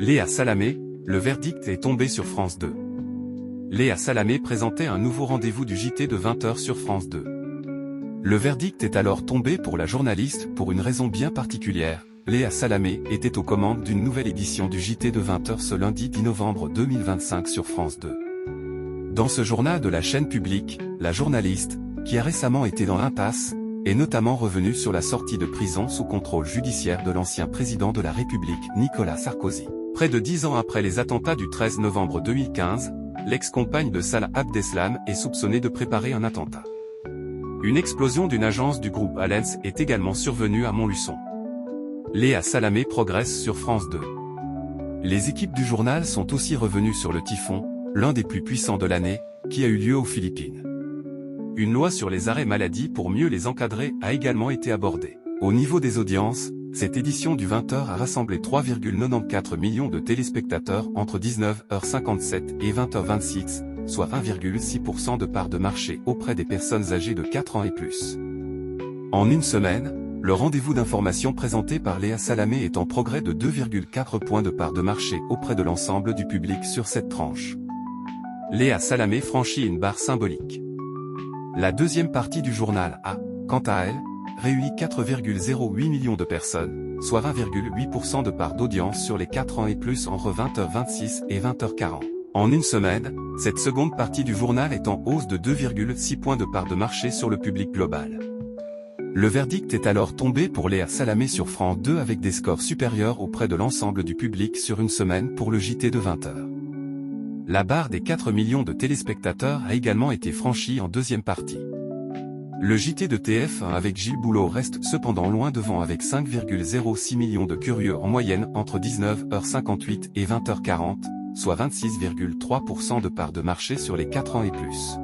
Léa Salamé, le verdict est tombé sur France 2. Léa Salamé présentait un nouveau rendez-vous du JT de 20h sur France 2. Le verdict est alors tombé pour la journaliste pour une raison bien particulière. Léa Salamé était aux commandes d'une nouvelle édition du JT de 20h ce lundi 10 novembre 2025 sur France 2. Dans ce journal de la chaîne publique, la journaliste, qui a récemment été dans l'impasse, est notamment revenue sur la sortie de prison sous contrôle judiciaire de l'ancien président de la République Nicolas Sarkozy. Près de 10 ans après les attentats du 13 novembre 2015, l'ex-compagne de Salah Abdeslam est soupçonnée de préparer un attentat. Une explosion d'une agence du groupe Alens est également survenue à Montluçon. Léa Salamé progresse sur France 2. Les équipes du journal sont aussi revenues sur le typhon, l'un des plus puissants de l'année, qui a eu lieu aux Philippines. Une loi sur les arrêts maladie pour mieux les encadrer a également été abordée. Au niveau des audiences, cette édition du 20h a rassemblé 3,94 millions de téléspectateurs entre 19h57 et 20h26, soit 1,6% de part de marché auprès des personnes âgées de 4 ans et plus. En une semaine, le rendez-vous d'information présenté par Léa Salamé est en progrès de 2,4 points de part de marché auprès de l'ensemble du public sur cette tranche. Léa Salamé franchit une barre symbolique. La deuxième partie du journal a, quant à elle, réuni 4,08 millions de personnes, soit 1,8% de part d'audience sur les 4 ans et plus entre 20h26 et 20h40. En une semaine, cette seconde partie du journal est en hausse de 2,6 points de part de marché sur le public global. Le verdict est alors tombé pour Léa Salamé sur France 2 avec des scores supérieurs auprès de l'ensemble du public sur une semaine pour le JT de 20h. La barre des 4 millions de téléspectateurs a également été franchie en deuxième partie. Le JT de TF1 avec Gilles Boulot reste cependant loin devant avec 5,06 millions de curieux en moyenne entre 19h58 et 20h40, soit 26,3% de part de marché sur les 4 ans et plus.